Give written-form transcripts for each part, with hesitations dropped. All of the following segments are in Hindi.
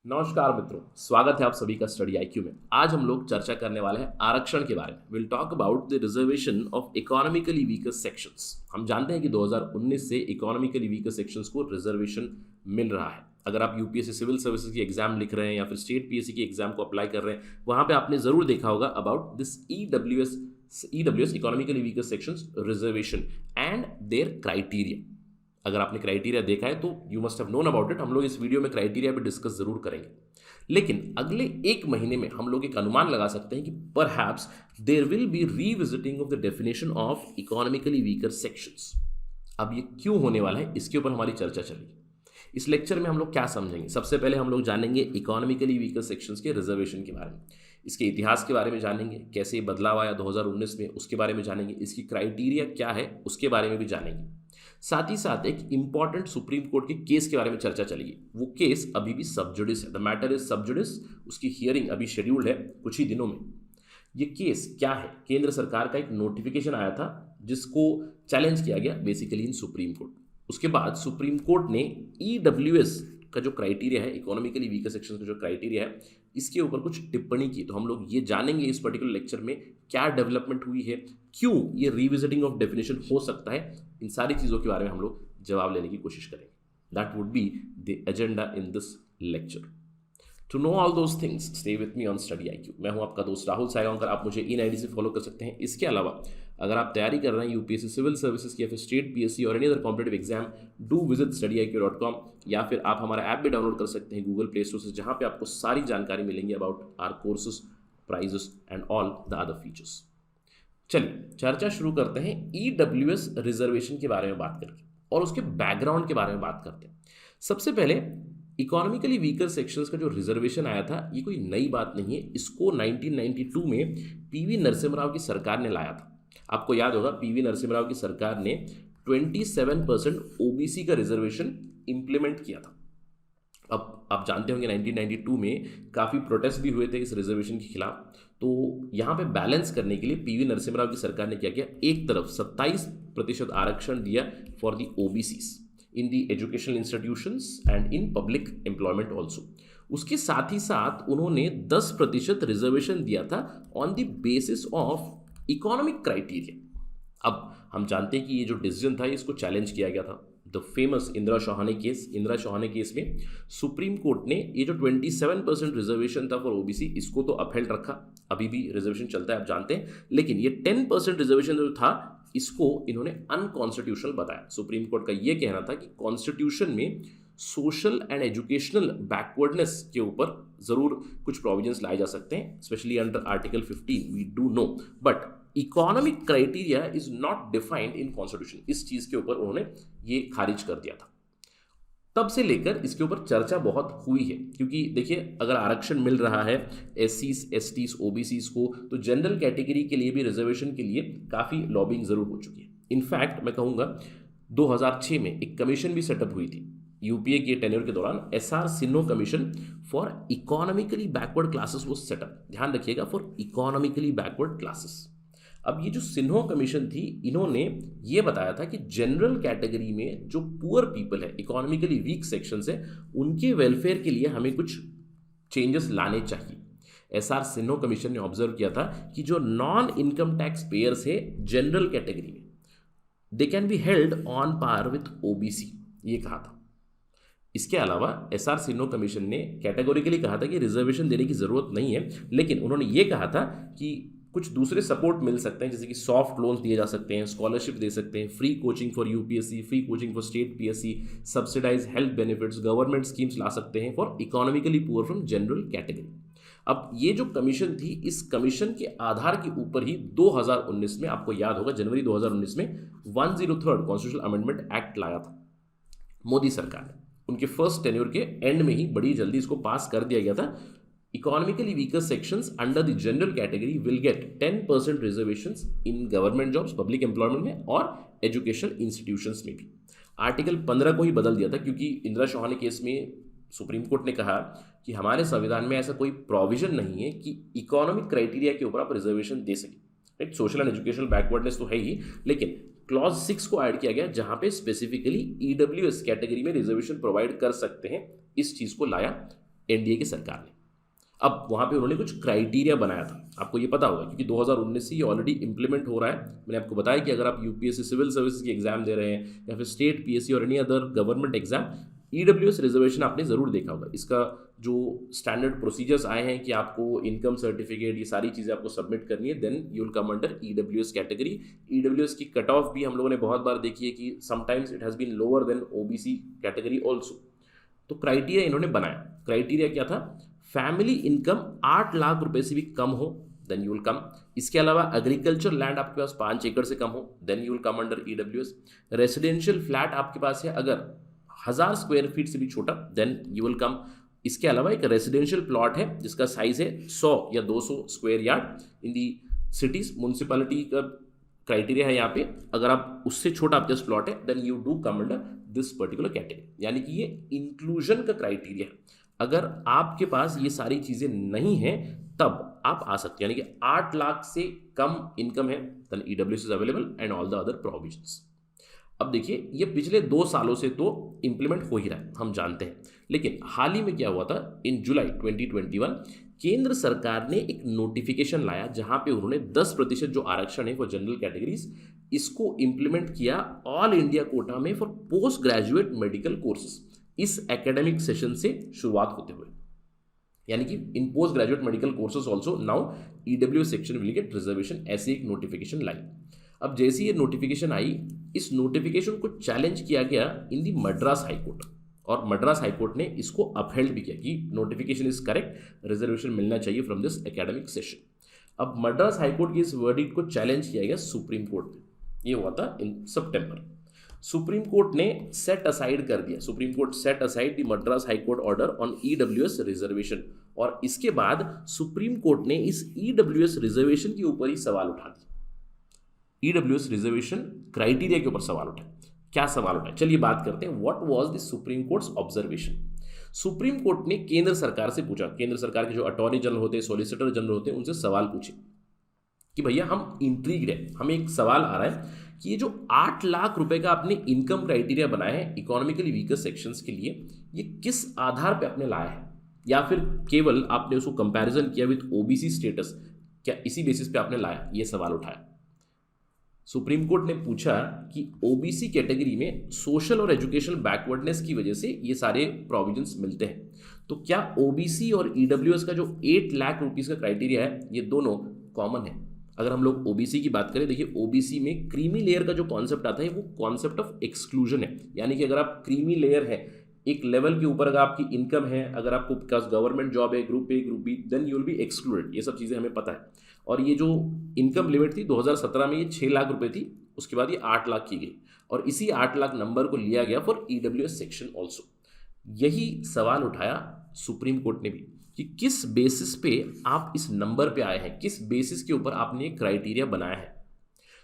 नमस्कार मित्रों, स्वागत है आप सभी का स्टडी आईक्यू में। आज हम लोग चर्चा करने वाले हैं आरक्षण के बारे में। Will talk about the reservation of economically weaker sections. हम जानते हैं कि 2019 से इकोनॉमिकली वीकर सेक्शंस को रिजर्वेशन मिल रहा है। अगर आप यूपीएससी सिविल सर्विसेज की एग्जाम लिख रहे हैं या फिर स्टेट पीएससी की एग्जाम को अप्लाई कर रहे हैं, वहां पे आपने जरूर देखा होगा about this EWS economically weaker sections reservation and their criteria. अगर आपने क्राइटेरिया देखा है तो you must have known about it. हम लोग इस वीडियो में क्राइटेरिया पे डिस्कस जरूर करेंगे, लेकिन अगले एक महीने में हम लोग एक अनुमान लगा सकते हैं कि perhaps there will be revisiting of the definition of economically weaker sections. अब ये क्यों होने वाला है, इसके ऊपर हमारी चर्चा चलेगी। इस लेक्चर में हम लोग क्या समझेंगे? सबसे पहले हम लोग जानेंगे इकोनॉमिकली वीकर सेक्शंस के रिजर्वेशन के बारे में, इसके इतिहास के बारे में जानेंगे, कैसे बदलाव आया 2019 में उसके बारे में जानेंगे, इसकी क्राइटेरिया क्या है उसके बारे में भी जानेंगे। साथ ही साथ एक इंपॉर्टेंट सुप्रीम कोर्ट के केस के बारे में चर्चा चलेगी। वो केस अभी भी सबजुडिस है, द मैटर इज सबजुडिस। उसकी हियरिंग अभी शेड्यूल्ड है कुछ ही दिनों में। ये केस क्या है? केंद्र सरकार का एक नोटिफिकेशन आया था जिसको चैलेंज किया गया बेसिकली इन सुप्रीम कोर्ट। उसके बाद सुप्रीम कोर्ट ने ईडब्ल्यूएस का जो क्राइटेरिया है, इकोनॉमिकली वीकर सेक्शन का जो क्राइटेरिया है, इसके ऊपर कुछ टिप्पणी की। तो हम लोग ये जानेंगे इस पर्टिकुलर लेक्चर में क्या डेवलपमेंट हुई है, क्यों ये रिविजिटिंग ऑफ डेफिनेशन हो सकता है। इन सारी चीज़ों के बारे में हम लोग जवाब लेने की कोशिश करेंगे। That would be the agenda in this lecture. To know all those things stay with me on Study IQ. मैं हूं आपका दोस्त राहुल सायगांवकर। आप मुझे इन आईडी से फॉलो कर सकते हैं। इसके अलावा अगर आप तैयारी कर रहे हैं यूपीएससी सिविल सर्विसेज की या फिर स्टेट पीएससी और any other competitive exam, do visit studyIQ.com, या फिर आप हमारा ऐप भी डाउनलोड कर सकते हैं गूगल प्ले स्टोर से, जहां पे आपको सारी जानकारी मिलेंगी about our courses, prices and all the other features. चलिए चर्चा शुरू करते हैं ईडब्ल्यूएस रिजर्वेशन के बारे में बात करके और उसके बैकग्राउंड के बारे में बात करते हैं। सबसे पहले इकोनॉमिकली वीकर सेक्शंस का जो रिजर्वेशन आया था ये कोई नई बात नहीं है। इसको 1992 में पीवी नरसिम्हा राव की सरकार ने लाया था। आपको याद होगा पीवी नरसिम्हा राव की सरकार ने 27% ओबीसी का रिजर्वेशन इंप्लीमेंट किया था। अब आप जानते होंगे 1992 में काफ़ी प्रोटेस्ट भी हुए थे इस रिजर्वेशन के खिलाफ। तो यहाँ पे बैलेंस करने के लिए पीवी नरसिम्हा राव की सरकार ने क्या किया, एक तरफ 27% आरक्षण दिया for the OBCs in the educational institutions and in public employment also. उसके साथ ही साथ उन्होंने 10% रिजर्वेशन दिया था on the basis of economic criteria. अब हम जानते हैं कि ये जो डिसीजन था इसको चैलेंज किया गया था। द फेमस इंदिरा चौहाने केस में सुप्रीम कोर्ट ने ये जो 27% रिजर्वेशन था फॉर ओबीसी, इसको तो अपहेल्ड रखा। अभी भी रिजर्वेशन चलता है आप जानते हैं, लेकिन ये 10% रिजर्वेशन जो था इसको इन्होंने अनकॉन्स्टिट्यूशनल बताया। सुप्रीम कोर्ट का ये कहना था कि कॉन्स्टिट्यूशन में सोशल एंड एजुकेशनल बैकवर्डनेस के ऊपर जरूर कुछ प्रोविजंस लाए जा सकते हैं, specially under article 15 we do know, but economic criteria is not defined in constitution. इस चीज के ऊपर उन्होंने ये खारिज कर दिया था। तब से लेकर इसके ऊपर चर्चा बहुत हुई है, क्योंकि देखिए अगर आरक्षण मिल रहा है एससीज, एसटीज, ओबीसीज को, तो जनरल कैटेगरी के लिए भी रिजर्वेशन के लिए काफ़ी लॉबिंग ज़रूर हो चुकी है। इनफैक्ट मैं कहूँगा 2006 में एक कमीशन भी सेटअप हुई थी यूपीए के टेन्योर के दौरान। SR Sinho commission for economically backward classes वो सेटअप, ध्यान रखिएगा, फॉर इकोनॉमिकली बैकवर्ड क्लासेस। अब ये जो सिन्हो कमीशन थी, इन्होंने ये बताया था कि जनरल कैटेगरी में जो पुअर पीपल है, इकोनॉमिकली वीक सेक्शंस है, उनके वेलफेयर के लिए हमें कुछ चेंजेस लाने चाहिए। एसआर सिन्हो कमीशन ने ऑब्जर्व किया था कि जो नॉन इनकम टैक्स पेयर्स है जनरल कैटेगरी में, they can be held on par with OBC, ये कहा था। इसके अलावा एसआर सिन्हो कमीशन ने कैटेगोरिकली कहा था कि रिजर्वेशन देने की जरूरत नहीं है, लेकिन उन्होंने ये कहा था कि कुछ दूसरे सपोर्ट मिल सकते हैं, जैसे कि सॉफ्ट लोन्स दिए जा सकते हैं, स्कॉलरशिप दे सकते हैं, free coaching for UPSC, free coaching for state PSC, subsidise health benefits, government schemes ला सकते हैं for economically poor from general category. अब ये जो कमीशन थी, इस कमीशन के आधार के ऊपर ही 2019 में, आपको याद होगा जनवरी 2019 में 103rd कॉन्स्टिट्यूशनल अमेंडमेंट एक्ट लाया था मोदी सरकार ने। उनके फर्स्ट टेन्योर के एंड में ही बड़ी जल्दी इसको पास कर दिया गया था। Economically weaker sections under the general category will get 10% reservations in government jobs, public employment में और एजुकेशनल इंस्टीट्यूशंस में भी। आर्टिकल 15 को ही बदल दिया था, क्योंकि इंदिरा चौहाने केस में सुप्रीम कोर्ट ने कहा कि हमारे संविधान में ऐसा कोई प्रोविजन नहीं है कि इकोनॉमिक क्राइटेरिया के ऊपर आप रिजर्वेशन दे सकें। Right, social and educational backwardness तो है ही, लेकिन क्लॉज 6 को ऐड किया गया जहां पे स्पेसिफिकली ईडब्ल्यूएस कैटेगरी में रिजर्वेशन प्रोवाइड कर सकते हैं। इस चीज को लाया एनडीए की सरकार ने। अब वहाँ पे उन्होंने कुछ क्राइटेरिया बनाया था, आपको ये पता होगा क्योंकि 2019 से ये ऑलरेडी इंप्लीमेंट हो रहा है। मैंने आपको बताया कि अगर आप यूपीएससी सिविल सर्विसेज की एग्जाम दे रहे हैं या फिर स्टेट पीएससी और any other government exam, EWS reservation आपने ज़रूर देखा होगा। इसका जो स्टैंडर्ड प्रोसीजर्स आए हैं कि आपको इनकम सर्टिफिकेट, ये सारी चीज़ें आपको सबमिट करनी है, then you will come under EWS category. EWS की कट ऑफ भी हम लोगों ने बहुत बार देखी है कि sometimes it has been lower than OBC category also. तो क्राइटेरिया इन्होंने बनाया। क्राइटेरिया क्या था? फैमिली इनकम 8 लाख रुपए से भी कम हो, देन यू विल कम। इसके अलावा एग्रीकल्चर लैंड आपके पास 5 एकड़ से कम हो, then you will come under EWS. Residential flat आपके पास है अगर 1000 स्क्वायर फीट से भी छोटा, देन यू विल कम। इसके अलावा एक रेसिडेंशियल प्लॉट है जिसका साइज है 100 या 200 square yard in the cities, municipality का क्राइटेरिया है यहाँ पे, अगर आप उससे छोटा आपके पास प्लॉट है, then you do come under this particular category. यानी कि ये इंक्लूजन का क्राइटेरिया है। अगर आपके पास ये सारी चीज़ें नहीं हैं तब आप आ सकते हैं, यानी कि 8 लाख से कम इनकम है, then EWS is available and all the other provisions. अब देखिए, ये पिछले 2 सालों से तो इंप्लीमेंट हो ही रहा है, हम जानते हैं। लेकिन हाल ही में क्या हुआ था, इन जुलाई 2021 केंद्र सरकार ने एक नोटिफिकेशन लाया जहां पे उन्होंने 10% जो आरक्षण है फॉर जनरल कैटेगरीज, इसको इंप्लीमेंट किया ऑल इंडिया कोटा में for post graduate medical courses, इस एकेडमिक सेशन से शुरुआत होते हुए। यानी कि in post graduate medical courses also now EWS section will get reservation, ऐसी एक नोटिफिकेशन लाई। अब जैसी ये नोटिफिकेशन आई, इस नोटिफिकेशन को चैलेंज किया गया इन दी मद्रास हाईकोर्ट, और मद्रास हाईकोर्ट ने इसको अपहेल्ड भी किया कि नोटिफिकेशन इज करेक्ट, रिजर्वेशन मिलना चाहिए फ्रॉम दिस एकेडमिक सेशन। अब मद्रास हाईकोर्ट की इस वर्डिक्ट को चैलेंज किया गया सुप्रीम कोर्ट में। ये हुआ था इन सितंबर। सुप्रीम कोर्ट ने सेट असाइड कर दिया, supreme court set aside the Madras high court order on EWS reservation, और इसके बाद सुप्रीम कोर्ट ने इस ईडब्ल्यूएस रिजर्वेशन के ऊपर ही सवाल उठा दिया। ईडब्ल्यूएस रिजर्वेशन क्राइटेरिया के ऊपर सवाल उठाए। क्या सवाल उठाए, चलिए बात करते हैं। What was the supreme courts observation? Supreme court ने केंद्र सरकार से पूछा, केंद्र सरकार के जो अटॉर्नी जनरल होते हैं, सॉलिसिटर जनरल होते हैं, उनसे सवाल पूछे कि भैया हम इंट्रीग्ड है, हमें एक सवाल आ रहा है कि ये जो 8 लाख रुपए का आपने इनकम क्राइटेरिया बनाया है इकोनॉमिकली वीकर सेक्शंस के लिए, ये किस आधार पे आपने लाया है, या फिर केवल आपने उसको कंपैरिजन किया विद ओबीसी स्टेटस, क्या इसी बेसिस पे आपने लाया? ये सवाल उठाया। सुप्रीम कोर्ट ने पूछा कि ओबीसी कैटेगरी में सोशल और एजुकेशनल बैकवर्डनेस की वजह से ये सारे प्रोविजंस मिलते हैं, तो क्या ओबीसी और ईडब्ल्यूएस का जो 8 लाख रुपीस का क्राइटेरिया है, ये दोनों कॉमन है? अगर हम लोग ओबीसी की बात करें, देखिए ओबीसी में क्रीमी लेयर का जो कॉन्सेप्ट आता है वो कॉन्सेप्ट ऑफ एक्सक्लूजन है। यानी कि अगर आप क्रीमी लेयर है, एक लेवल के ऊपर अगर आपकी इनकम है, अगर आपको गवर्नमेंट जॉब है, group A group B, then you will be excluded. ये सब चीज़ें हमें पता है। और ये जो इनकम लिमिट थी 2017 में ये 6 लाख रुपए थी, उसके बाद ये 8 लाख की गई, और इसी 8 लाख नंबर को लिया गया फॉर ईडब्ल्यूएस सेक्शन ऑल्सो। यही सवाल उठाया सुप्रीम कोर्ट ने भी कि किस बेसिस पे आप इस नंबर पे आए हैं, किस बेसिस के ऊपर आपने क्राइटेरिया बनाया है।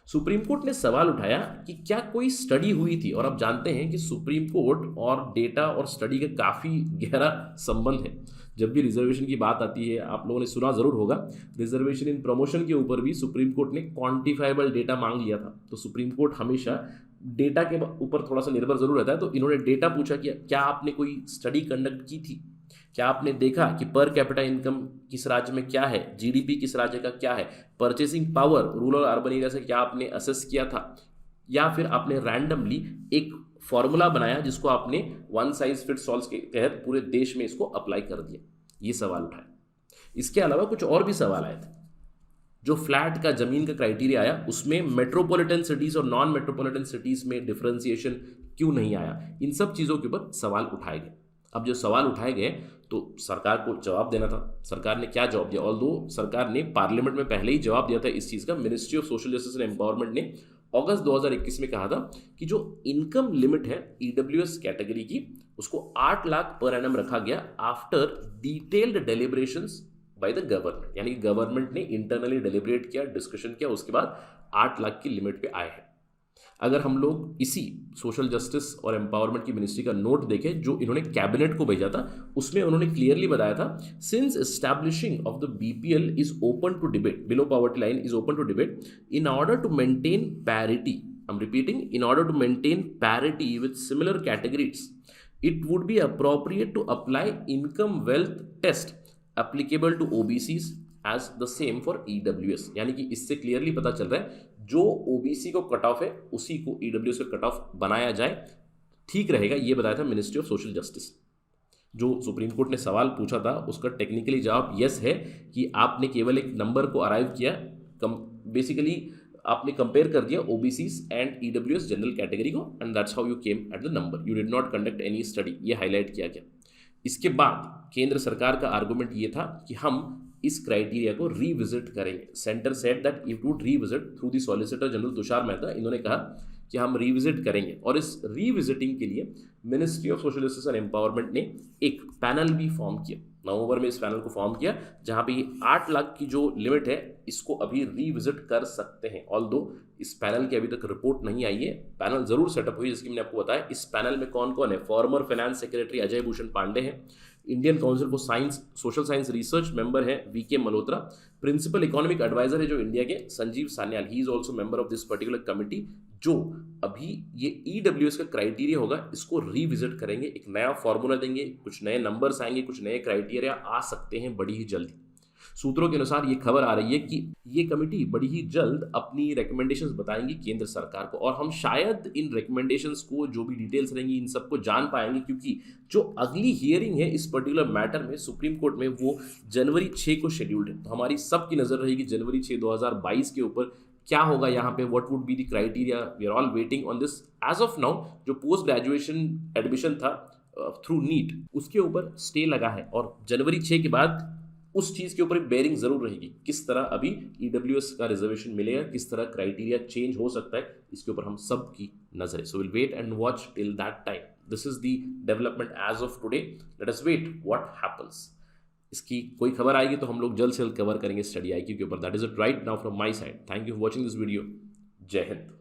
सुप्रीम कोर्ट ने सवाल उठाया कि क्या कोई स्टडी हुई थी, और आप जानते हैं कि सुप्रीम कोर्ट और डेटा और स्टडी का काफ़ी गहरा संबंध है। जब भी रिजर्वेशन की बात आती है, आप लोगों ने सुना ज़रूर होगा, रिजर्वेशन इन प्रमोशन के ऊपर भी सुप्रीम कोर्ट ने क्वांटिफाइबल डेटा मांग लिया था। तो सुप्रीम कोर्ट हमेशा डेटा के ऊपर थोड़ा सा निर्भर जरूर रहता है। तो इन्होंने डेटा पूछा कि क्या आपने कोई स्टडी कंडक्ट की थी, क्या आपने देखा कि पर कैपिटा इनकम किस राज्य में क्या है, जीडीपी किस राज्य का क्या है, purchasing power rural urban area से क्या आपने असेस किया था, या फिर आपने रैंडमली एक फॉर्मूला बनाया जिसको आपने वन साइज फिट्स ऑल के तहत पूरे देश में इसको अप्लाई कर दिया। ये सवाल उठाए। इसके अलावा कुछ और भी सवाल आए थे। जो फ्लैट का जमीन का क्राइटेरिया आया, उसमें मेट्रोपॉलिटन सिटीज और नॉन मेट्रोपॉलिटन सिटीज में डिफरेंशिएशन क्यों नहीं आया, इन सब चीज़ों के ऊपर सवाल उठाए गए। अब जो सवाल उठाए गए तो सरकार को जवाब देना था। सरकार ने क्या जवाब दिया? ऑल्दो सरकार ने पार्लियामेंट में पहले ही जवाब दिया था इस चीज़ का। Ministry of social justice and empowerment ने अगस्त 2021 में कहा था कि जो इनकम लिमिट है ईडब्ल्यूएस कैटेगरी की, उसको 8 लाख पर एनम रखा गया after detailed deliberations by the government. यानी गवर्नमेंट ने इंटरनली डेलिब्रेट किया, डिस्कशन किया, उसके बाद 8 लाख की लिमिट पे आए हैं। अगर हम लोग इसी सोशल जस्टिस और एम्पावरमेंट की मिनिस्ट्री का नोट देखें जो इन्होंने कैबिनेट को भेजा था, उसमें उन्होंने क्लियरली बताया था, since establishing of the BPL is open to debate, below poverty line is open to debate, in order to maintain parity, I am repeating, in order to maintain parity with similar categories, It would be appropriate to apply income wealth test applicable to OBCs as the same for EWS। यानी कि इससे क्लियरली पता चल रहा है जो OBC को कट ऑफ है उसी को EWS का कट ऑफ बनाया जाए, ठीक रहेगा। ये बताया था मिनिस्ट्री ऑफ सोशल जस्टिस। जो सुप्रीम कोर्ट ने सवाल पूछा था उसका टेक्निकली जवाब यस है कि आपने केवल एक नंबर को अराइव किया, बेसिकली आपने कंपेयर कर दिया OBCs and EWS general category को, and that's how you came at the number, you did not conduct any study. ये हाईलाइट किया गया। इसके बाद केंद्र सरकार का आर्गुमेंट ये था कि हम इस क्राइटेरिया को रीविजिट करेंगे। Centre said that it would revisit through the solicitor general Tushar Mehta. इन्होंने कहा कि हम रिविजिट करेंगे, और इस रीविजिटिंग के लिए ministry of social justice and empowerment ने एक पैनल भी फॉर्म किया। नवंबर में इस पैनल को फॉर्म किया, जहां पे 8 लाख की जो लिमिट है इसको अभी रीविजिट कर सकते हैं। ऑल्दो इस पैनल की अभी तक रिपोर्ट नहीं आई है, पैनल जरूर सेटअप हुई, जिसकी मैंने आपको बताया। इस पैनल में कौन कौन है? Former finance secretary Ajay Bhushan Pandey हैं, Indian council for science social science research member है VK Malhotra, principal economic adviser है जो इंडिया के Sanjeev Sanyal, he is also member of this particular committee, जो अभी ये ईडब्ल्यूएस का क्राइटेरिया होगा इसको रीविजिट करेंगे, एक नया फॉर्मूला देंगे, कुछ नए नंबर्स आएंगे, कुछ नए क्राइटेरिया आ सकते हैं बड़ी ही जल्दी। सूत्रों के अनुसार ये खबर आ रही है कि ये कमिटी बड़ी ही जल्द अपनी रिकमेंडेशंस बताएंगी केंद्र सरकार को, और हम शायद इन रिकमेंडेशंस को, जो भी डिटेल्स रहेंगी, इन सबको जान पाएंगे, क्योंकि जो अगली हियरिंग है इस पर्टिकुलर मैटर में सुप्रीम कोर्ट में वो जनवरी 6 को शेड्यूल्ड है। तो हमारी सबकी नजर रहेगी जनवरी 6 2022 के ऊपर, क्या होगा यहाँ पे, what would be the criteria. We are all waiting on this. As of now जो पोस्ट ग्रेजुएशन एडमिशन था थ्रू नीट, उसके ऊपर स्टे लगा है, और जनवरी 6 के बाद उस चीज़ के ऊपर बेयरिंग जरूर रहेगी, किस तरह अभी ईडब्ल्यूएस का रिजर्वेशन मिलेगा, किस तरह क्राइटेरिया चेंज हो सकता है, इसके ऊपर हम सब की नजर है। So will wait and watch till that time. This is the development as of today, let us wait what happens. इसकी कोई खबर आएगी तो हम लोग जल्द से जल्द कवर करेंगे स्टडी आईक्यू के ऊपर। That is it right now from my side. Thank you for watching this video. जय हिंद।